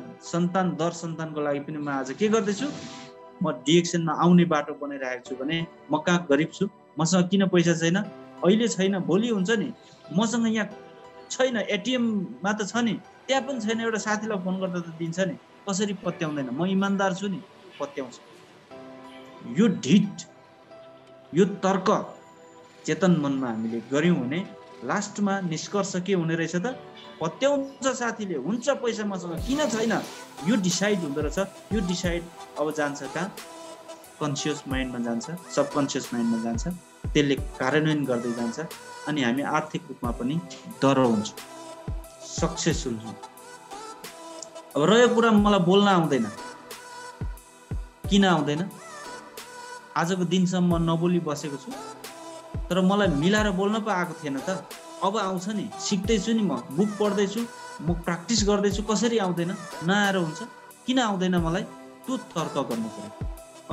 S2: दर सन्तानको लागि पनि म आज के गर्दैछु, म डिएक्सनमा आउने बाटो बनाइरहेको छु भने म कहाँ गरिब छु, मसँग किन पैसा छैन, अहिले छैन भोलि हुन्छ नि, मसँग यहाँ छैन एटिएममा त छ नि, त्यहाँ पनि छैन, एउटा साथीलाई फोन गर्दा त दिन्छ नि, कसरी पत्याउँदैन? म इमान्दार छु नि, पत्याउँछ। यो ढिट, यो तर्क चेतन मनमा हामीले गर्यौँ भने लास्टमा निष्कर्ष के हुने रहेछ त? पत्याउँछ साथीले, हुन्छ पैसा मसँग किन छैन, यो डिसाइड हुँदो रहेछ। यो डिसाइड अब जान्छ कहाँ? कन्सियस माइन्डमा जान्छ, सबकन्सियस माइन्डमा जान्छ, त्यसले कार्यान्वयन गर्दै जान्छ, अनि हामी आर्थिक रूपमा पनि डर हुन्छ, सक्सेस हुन्छौँ। अब रह्यो कुरा मलाई बोल्न आउँदैन, किन आउँदैन? आजको दिनसम्म नबोली बसेको छु, तर मलाई मिलाएर बोल्न पो आएको थिएन त। अब आउँछ नि, सिक्दैछु नि, म बुक पढ्दैछु, म प्र्याक्टिस गर्दैछु, कसरी आउँदैन? नआएर हुन्छ, किन आउँदैन मलाई? त्यो तर्क गर्नु पर्यो।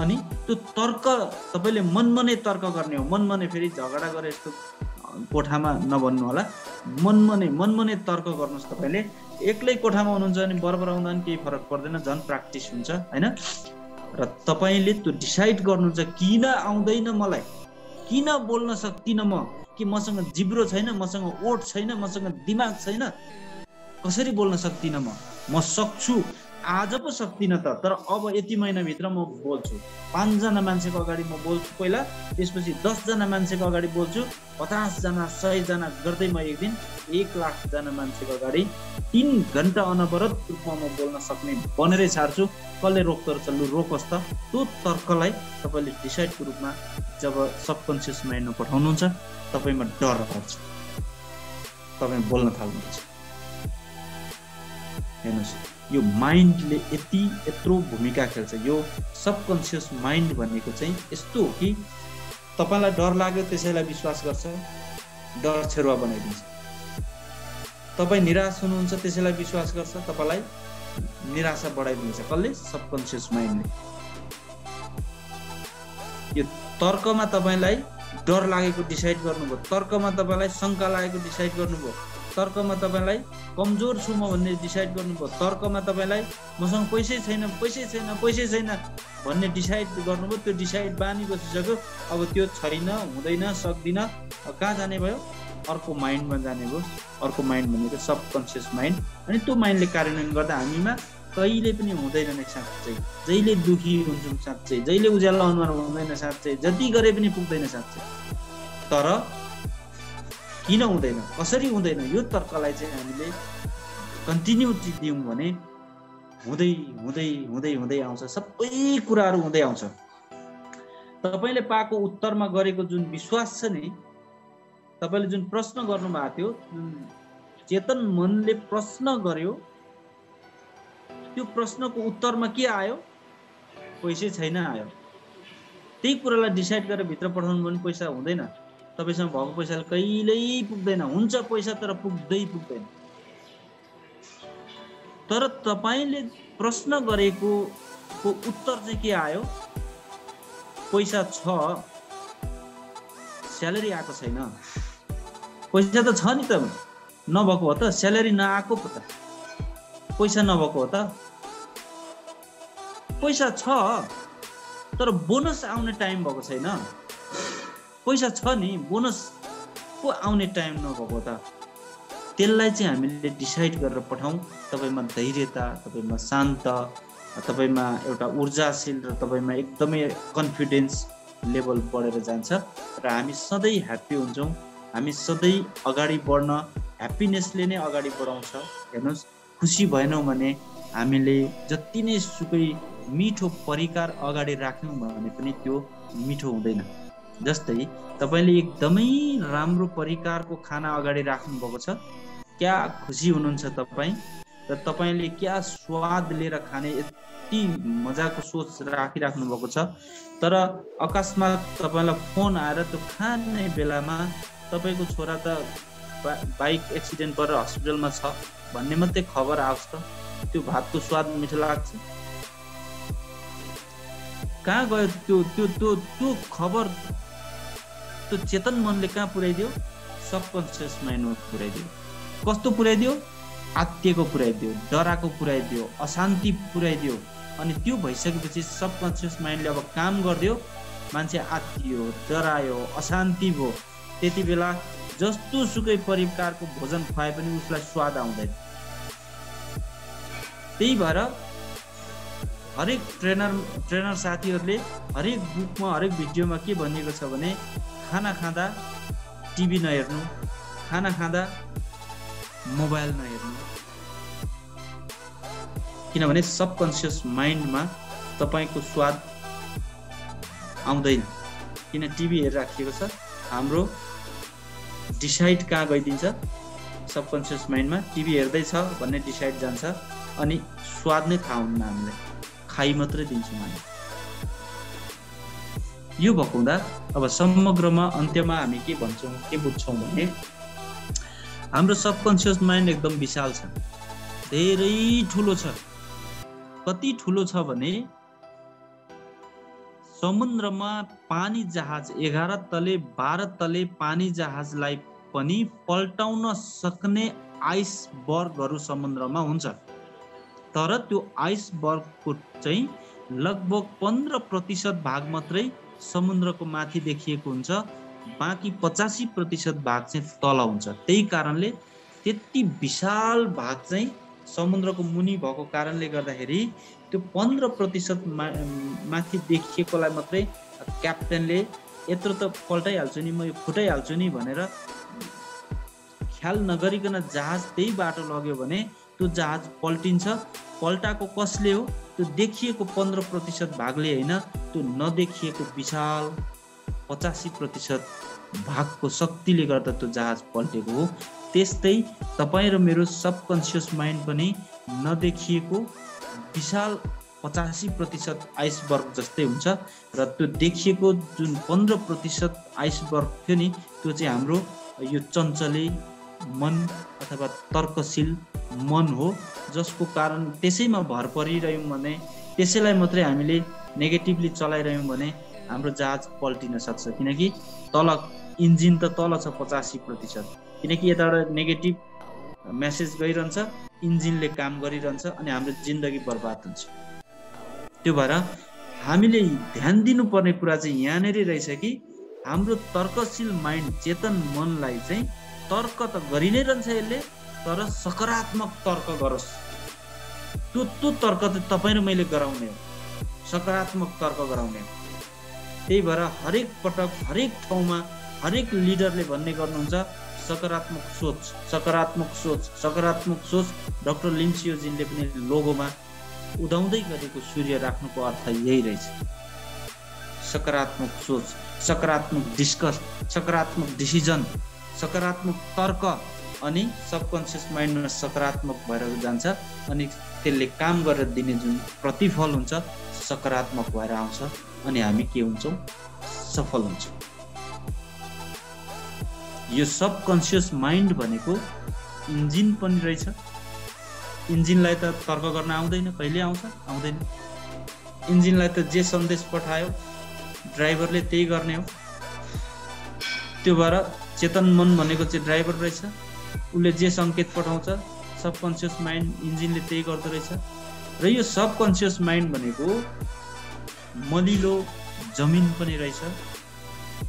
S2: अनि त्यो तर्क तपाईँले मनमनै तर्क गर्ने हो, मनमनै, फेरि झगडा गरे जस्तो कोठामा नभन्नु होला, मनमनै तर्क गर्नुहोस्। तपाईँले एक्लै कोठामा हुनुहुन्छ भने बरबराउँदा पनि केही फरक पर्दैन, झन् प्र्याक्टिस हुन्छ होइन। र तपाईँले त्यो डिसाइड गर्नुहुन्छ, किन आउँदैन मलाई, किन बोल्न सक्दिनँ म, कि मसँग जिब्रो छैन, मसँग ओठ छैन, मसँग दिमाग छैन, कसरी बोल्न सक्दिनँ म सक्छु, आज पो सक्दिनँ त, तर अब यति महिनाभित्र म बोल्छु। 5 जना मान्छेको अगाडि म बोल्छु पहिला, त्यसपछि 10 जना मान्छेको अगाडि बोल्छु, 50 जना 100 जना गर्दै म एक दिन 1 लाख जना मान्छेको अगाडि 3 घन्टा अनवरत रूपमा म बोल्न सक्ने बनेरै छाड्छु। कसले रोक्दो रहेछ, लु रोकोस् त। त्यो तर्कलाई तपाईँले डिसाइडको रूपमा जब सबकन्सियस माइन्डमा पठाउनुहुन्छ, तपाईँमा डर आउँछ, तपाईँ बोल्न थाल्नुहुन्छ। हेर्नुहोस्, यो माइन्डले यत्रो भूमिका खेल्छ। यो सबकन्सियस माइन्ड भनेको चाहिँ यस्तो हो कि तपाईँलाई डर लाग्यो त्यसैलाई विश्वास गर्छ, डर छेरुवा बनाइदिन्छ। तपाईँ निराश हुनुहुन्छ त्यसैलाई विश्वास गर्छ, तपाईँलाई निराशा बढाइदिन्छ। कसले? सबकन्सियस माइन्डले। यो तर्कमा तपाईँलाई डर लागेको डिसाइड गर्नुभयो, तर्कमा तपाईँलाई शङ्का लागेको डिसाइड गर्नुभयो, तर्कमा तपाईँलाई कमजोर छु म भन्ने डिसाइड गर्नुभयो, तर्कमा तपाईँलाई मसँग पैसै छैन भन्ने डिसाइड गर्नुभयो। त्यो डिसाइड बानी बसिसक्यो, अब त्यो छैन, हुँदैन, सक्दिनँ, कहाँ जाने भयो? अर्को माइन्डमा जाने भयो। अर्को माइन्ड भनेको सबकन्सियस माइन्ड। अनि त्यो माइन्डले कार्यान्वयन गर्दा हामीमा कहिले पनि हुँदैन नै साँच्चै, जहिले दुखी हुन्छौँ साँच्चै, जहिले उज्यालो अनुहार हुँदैन साँच्चै, जति गरे पनि पुग्दैन साँच्चै। तर किन हुँदैन, कसरी हुँदैन, यो तर्कलाई चाहिँ हामीले कन्टिन्युटी दियौँ भने हुँदै हुँदै हुँदै हुँदै आउँछ, सबै कुराहरू हुँदै आउँछ। तपाईँले पाएको उत्तरमा गरेको जुन विश्वास छ नि, तपाईँले जुन प्रश्न गर्नुभएको थियो, चेतन मनले प्रश्न गर्यो, त्यो प्रश्नको उत्तरमा के आयो? पैसै छैन आयो। त्यही कुरालाई डिसाइड गरेर भित्र पठाउनु भने पैसा हुँदैन, तपाईँसँग भएको पैसाले कहिल्यै पुग्दैन। हुन्छ पैसा, तर पुग्दैन। तर तपाईँले प्रश्न गरेको उत्तर चाहिँ के आयो? पैसा छ, स्यालेरी आएको छैन। पैसा त छ नि त, नभएको हो त? स्यालेरी नआएको पो त? पैसा नभएको हो त? पैसा छ, तर बोनस आउने टाइम भएको छैन। पैसा छ नि, बोनस को आउने टाइम नभएको त? त्यसलाई चाहिँ हामीले डिसाइड गरेर पठाउँ। तपाईँमा धैर्यता, तपाईँमा शान्त, तपाईँमा एउटा ऊर्जाशील र तपाईँमा एकदमै कन्फिडेन्स लेभल बढेर जान्छ र हामी सधैँ ह्याप्पी हुन्छौँ। हामी सधैँ अगाडि बढ्न ह्याप्पिनेसले नै अगाडि बढाउँछ। हेर्नुहोस्, खुसी भएनौँ भने हामीले जति नै सुकै मिठो परिकार अगाडि राख्यौँ भने पनि त्यो मिठो हुँदैन। जस्तै तपाईँले एकदमै राम्रो परिकारको खाना अगाडि राख्नुभएको छ, क्या खुसी हुनुहुन्छ तपाईँ, र तपाईँले क्या स्वाद लिएर खाने यति मजाको सोच राखिराख्नु भएको छ, तर अकस्मात तपाईँलाई फोन आएर त्यो खाने बेलामा तपाईँको छोरा त बाइक एक्सिडेन्ट गरेर हस्पिटलमा छ भन्ने मात्रै खबर आओस् त त्यो भातको स्वाद मिठो लाग्छ? कहाँ गयो त्यो त्यो त्यो त्यो खबर त्यो चेतन मनले कहाँ पुर्याइदियो? सबकन्सियस माइन्डमा पुर्याइदियो। कस्तो पुर्याइदियो? आत्तिएको पुर्याइदियो, डराको पुर्याइदियो, अशान्ति पुर्याइदियो। अनि त्यो भइसकेपछि सबकन्सियस माइन्डले अब काम गरिदियो, मान्छे आत्तियो, डरायो, अशान्ति भयो। त्यति बेला जस्तो सुकै परिकारको भोजन खुवाए पनि उसलाई स्वाद आउँदैन। त्यही भएर हरेक ट्रेनर साथीहरूले हरेक बुकमा हरेक भिडियोमा के भनिएको छ भने खाना खाँदा टिभी नहेर्नु, खाना खाँदा मोबाइल नहेर्नु। किनभने सबकन्सियस माइन्डमा तपाईँको स्वाद आउँदैन। किन टिभी हेरेर राखिएको छ। हाम्रो डिसाइड कहाँ गइदिन्छ? सबकन्सियस माइन्डमा टिभी हेर्दैछ भन्ने डिसाइड जान्छ अनि स्वाद नै थाहा हुन्न हामीलाई, खाइ मात्रै दिन्छौँ हामी। यो भएको हुँदा अब समग्रमा अन्त्यमा हामी के भन्छौँ, के बुझ्छौँ भने हाम्रो सबकन्सियस माइन्ड एकदम विशाल छ, धेरै ठुलो छ। कति ठुलो छ भने समुद्रमा पानी जहाज 11 तले 12 तले पानी जहाजलाई पनि पल्टाउन सक्ने आइसबर्गहरू समुद्रमा हुन्छ। तर त्यो आइसबर्गको चाहिँ लगभग 15% भाग मात्रै समुद्रको माथि देखिएको हुन्छ, बाँकी 85% भाग चाहिँ तल हुन्छ। त्यही कारणले त्यति विशाल भाग चाहिँ समुद्रको मुनि भएको कारणले गर्दाखेरि त्यो 15% माथि देखिएकोलाई मात्रै क्याप्टेनले यत्रो त पल्टाइहाल्छु नि, म यो फुटाइहाल्छु नि भनेर ख्याल नगरिकन जहाज त्यही बाटो लग्यो भने त्यो जहाज पल्टिन्छ। पल्टाको कसले हो? त्यो देखिएको 15% भागले होइन, त्यो नदेखिएको विशाल 85% भागको शक्तिले गर्दा त्यो जहाज पल्टेको हो। त्यस्तै तपाईँ र मेरो सबकन्सियस माइन्ड पनि नदेखिएको विशाल 85% आइसबर्ग जस्तै हुन्छ र त्यो देखिएको जुन 15% आइसबर्ग थियो नि, त्यो चाहिँ हाम्रो यो चञ्चले मन अथवा तर्कशील मन हो, जसको कारण त्यसैमा भर परिरह्यौँ भने, त्यसैलाई मात्रै हामीले नेगेटिभली चलाइरह्यौँ भने हाम्रो जहाज पल्टिन सक्छ। किनकि तल इन्जिन त तल छ 85%, किनकि यताबाट नेगेटिभ मेसेज गइरहन्छ, इन्जिनले काम गरिरहन्छ अनि हाम्रो जिन्दगी बर्बाद हुन्छ। त्यो भएर हामीले ध्यान दिनुपर्ने कुरा चाहिँ यहाँनिर रहेछ कि हाम्रो तर्कशील माइन्ड चेतन मनलाई चाहिँ तर्क त गरि नै रहन्छ यसले, तर सकारात्मक तर्क गरोस्। त्यो तर्क त तपाईँ र मैले गराउने हो, सकारात्मक तर्क गराउने हो। त्यही भएर हरेक पटक हरेक ठाउँमा हरेक लिडरले भन्ने गर्नुहुन्छ सकारात्मक सोच, सकारात्मक सोच, सकारात्मक सोच। डाक्टर लिम्सियोजीले पनि लोगोमा उदाउँदै गरेको सूर्य राख्नुको अर्थ यही रहेछ। सकारात्मक सोच, सकारात्मक डिस्कस, सकारात्मक डिसिजन, सकारात्मक तर्क, अनि सबकन्सियस माइन्डमा सकारात्मक भएर जान्छ अनि त्यसले काम गरेर दिने जुन प्रतिफल हुन्छ सकारात्मक भएर आउँछ अनि हामी के हुन्छौँ? सफल हुन्छौँ। यो सबकन्सियस माइन्ड भनेको इन्जिन पनि रहेछ। इन्जिनलाई त तर्क गर्न आउँदैन, कहिले आउँछ? आउँदैन। इन्जिनलाई त जे सन्देश पठायो ड्राइभरले त्यही गर्ने हो। त्यो भएर चेतन मन भनेको चाहिँ ड्राइभर रहेछ, उसले जे सङ्केत पठाउँछ सबकन्सियस माइन्ड इन्जिनले त्यही गर्दो रहेछ। र यो सबकन्सियस माइन्ड भनेको मलिलो जमिन पनि रहेछ।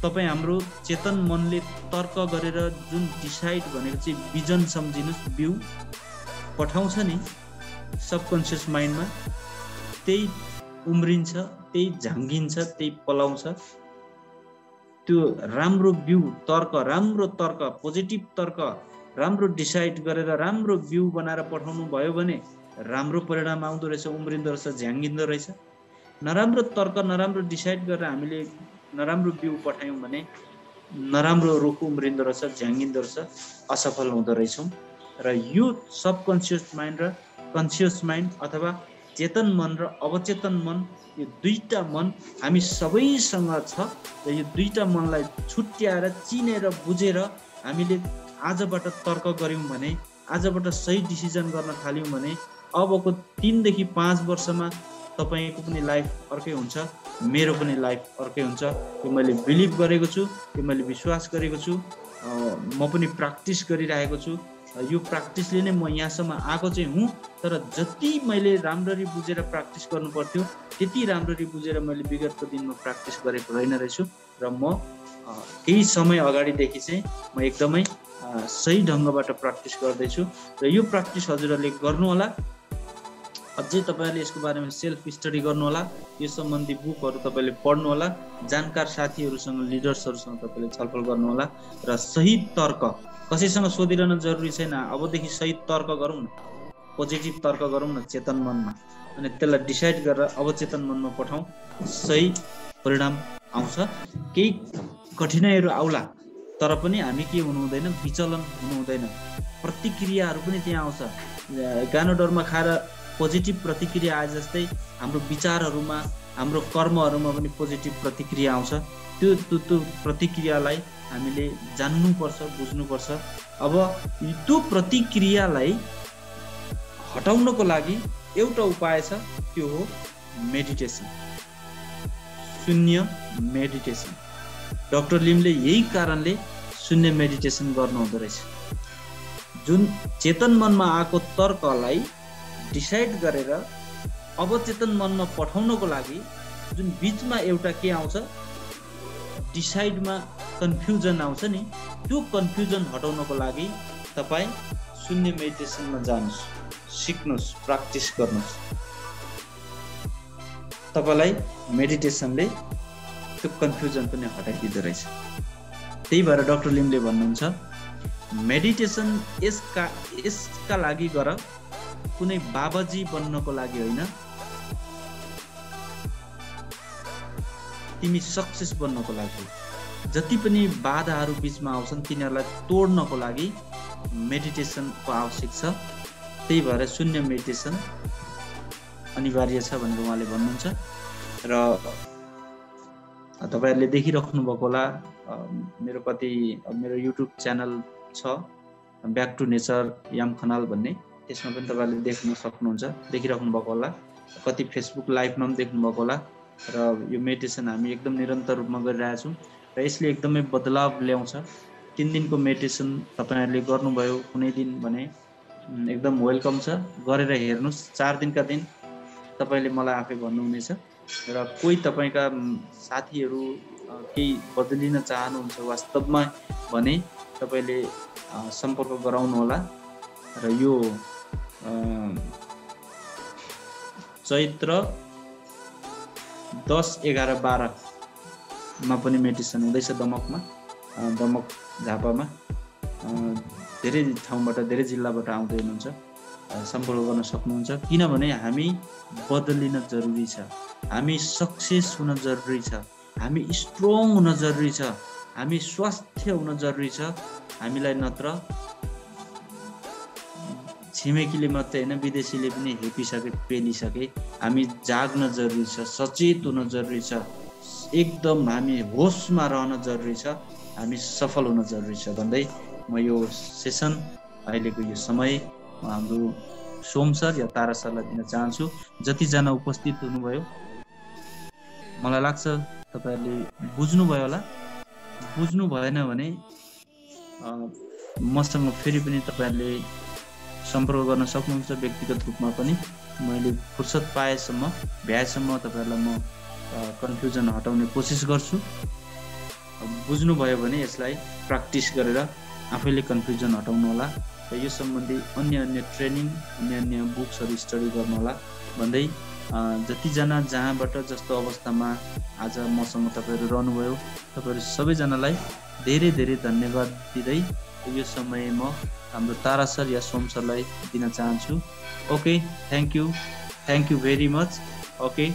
S2: तपाईँ हाम्रो चेतन मनले तर्क गरेर जुन डिसाइड भनेको चाहिँ विजन सम्झिनुहोस्, बिउ पठाउँछ नि सबकन्सियस माइन्डमा, त्यही उम्रिन्छ, त्यही झाङ्गिन्छ, त्यही पलाउँछ। त्यो राम्रो बिउ तर्क, राम्रो तर्क, पोजिटिभ तर्क, राम्रो डिसाइड गरेर राम्रो बिउ बनाएर पठाउनु भयो भने राम्रो परिणाम आउँदो रहेछ, उम्रिँदो रहेछ, झ्याङ्गिँदो रहेछ। नराम्रो तर्क, नराम्रो डिसाइड गरेर हामीले नराम्रो बिउ पठायौँ भने नराम्रो रुख उम्रिँदो रहेछ, झ्याङ्गिँदो रहेछ, असफल हुँदो रहेछौँ। र यो सबकन्सियस माइन्ड र कन्सियस माइन्ड अथवा चेतन मन र अवचेतन मन, यो दुईटा मन हामी सबैसँग छ। र यो दुईटा मनलाई छुट्याएर चिनेर बुझेर हामीले आजबाट तर्क गऱ्यौँ भने, आजबाट सही डिसिजन गर्न थाल्यौँ भने अबको 3 देखि 5 वर्षमा तपाईको पनि लाइफ अर्कै हुन्छ, मेरो पनि लाइफ अर्कै हुन्छ। यो मैले बिलिभ गरेको छु, यो मैले विश्वास गरेको छु, म पनि प्र्याक्टिस गरिरहेको छु। यो प्र्याक्टिसले नै म यहाँसम्म आएको चाहिँ हुँ। तर जति मैले राम्ररी बुझेर प्र्याक्टिस गर्नु पर्थ्यो त्यति राम्ररी बुझेर मैले विगतको दिनमा प्र्याक्टिस गरेको रहेन रहेछु। र म केही समय अगाडिदेखि चाहिँ म एकदमै सही ढङ्गबाट प्र्याक्टिस गर्दैछु। र यो प्र्याक्टिस हजुरहरूले गर्नुहोला। अझै तपाईँहरूले यसको बारेमा सेल्फ स्टडी गर्नुहोला, यो सम्बन्धी बुकहरू तपाईँले पढ्नुहोला, जानकार साथीहरूसँग लिडर्सहरूसँग तपाईँले छलफल गर्नुहोला र सही तर्क कसैसँग सोधिरहन जरुरी छैन। अबदेखि सही तर्क गरौँ न, पोजिटिभ तर्क गरौँ न चेतन मनमा, अनि त्यसलाई डिसाइड गरेर अवचेतन मनमा पठाउँ, सही परिणाम आउँछ। केही कठिनाइहरू आउला तर पनि हामी के हुनु हुँदैन, विचलन हुनु हुँदैन। प्रतिक्रियाहरू पनि त्यहाँ आउँछ। गानो डरमा खाएर पोजिटिभ प्रतिक्रिया आए जस्तै हाम्रो विचारहरूमा, हाम्रो कर्महरूमा पनि पोजिटिभ प्रतिक्रिया आउँछ। त्यो प्रतिक्रियालाई हामीले जान्नुपर्छ, बुझ्नुपर्छ। अब त्यो प्रतिक्रियालाई हटाउनको लागि एउटा उपाय छ, त्यो हो मेडिटेसन, शून्य मेडिटेसन। डाक्टर लिमले यही कारणले शून्य मेडिटेसन गर्नुहुँदो रहेछ। जुन चेतन मनमा आएको तर्कलाई डिसाइड गरेर अवचेतन मनमा पठाउनको लागि जुन बिचमा एउटा के आउँछ, डिसाइडमा कन्फ्युजन आउँछ नि, त्यो कन्फ्युजन हटाउनको लागि तपाईँ शून्य मेडिटेसनमा जानुहोस्, सिक्नुहोस्, प्र्याक्टिस गर्नुहोस्। तपाईँलाई मेडिटेसनले त्यो कन्फ्युजन पनि हटाइदिँदो रहेछ। त्यही भएर डाक्टर लिमले भन्नुहुन्छ मेडिटेसन यसका लागि गर, कुनै बाबाजी बन्नको लागि होइन, तिमी सक्सेस बन्नको लागि। जति पनि बाधाहरू बिचमा आउँछन् तिनीहरूलाई तोड्नको लागि मेडिटेसनको आवश्यक छ। त्यही भएर शून्य मेडिटेसन अनिवार्य छ भनेर उहाँले भन्नुहुन्छ। र तपाईँहरूले देखिराख्नु भएको होला, मेरो युट्युब च्यानल छ ब्याक टु नेचर याम खनाल भन्ने, त्यसमा पनि तपाईँहरूले देख्न सक्नुहुन्छ, देखिराख्नु भएको होला। कति फेसबुक लाइभमा पनि देख्नुभएको होला। र यो मेडिटेसन हामी एकदम निरन्तर रूपमा गरिरहेछौँ र यसले एकदमै बदलाव ल्याउँछ। 3 दिनको मेडिटेसन तपाईँहरूले गर्नुभयो कुनै दिन भने एकदम वेलकम छ, गरेर हेर्नुहोस्। 4 दिनका दिन तपाईँले मलाई आफै भन्नुहुनेछ। र कोही तपाईँका साथीहरू केही बदलिन चाहनुहुन्छ वास्तवमा भने तपाईँले सम्पर्क गराउनुहोला। र यो चैत्र 10, 11, 12 मा पनि मेडिटेसन हुँदैछ दमकमा, दमक झापामा। धेरै ठाउँबाट, धेरै जिल्लाबाट आउँदै हुनुहुन्छ, सम्पर्क गर्न सक्नुहुन्छ। किनभने हामी बदलिन जरुरी छ, हामी सक्सेस हुन जरुरी छ, हामी स्ट्रङ हुन जरुरी छ, हामी स्वास्थ्य हुन जरुरी छ। हामीलाई नत्र छिमेकीले मात्रै होइन, विदेशीले पनि हेपिसके, पेलिसके। हामी जाग्न जरुरी छ, सचेत हुन जरुरी छ, एकदम हामी होसमा रहन जरुरी छ, हामी सफल हुन जरुरी छ भन्दै म यो सेसन, अहिलेको यो समय हाम्रो सोम सर या तारा सरलाई दिन चाहन्छु। जतिजना उपस्थित हुनुभयो मलाई लाग्छ तपाईँहरूले बुझ्नुभयो होला। बुझ्नु भएन भने मसँग फेरि पनि तपाईँहरूले सम्पर्क गर्न सक्नुहुन्छ, व्यक्तिगत रूपमा पनि। मैले फुर्सद पाएसम्म, भ्याएसम्म तपाईँहरूलाई म कन्फ्युजन हटाउने कोसिस गर्छु। बुझ्नुभयो भने यसलाई प्र्याक्टिस गरेर आफैले कन्फ्युजन हटाउनु होला। र यो सम्बन्धी अन्य ट्रेनिङ, अन्य बुक्सहरू स्टडी गर्नुहोला भन्दै जतिजना जहाँबाट जस्तो अवस्थामा आज मसँग तपाईँहरू रहनुभयो, तपाईँहरू सबैजनालाई धेरै धेरै धन्यवाद दिँदै यो समय म हाम्रो तारा सर या सोम सरलाई दिन चाहन्छु। Okay, thank you very much. Okay.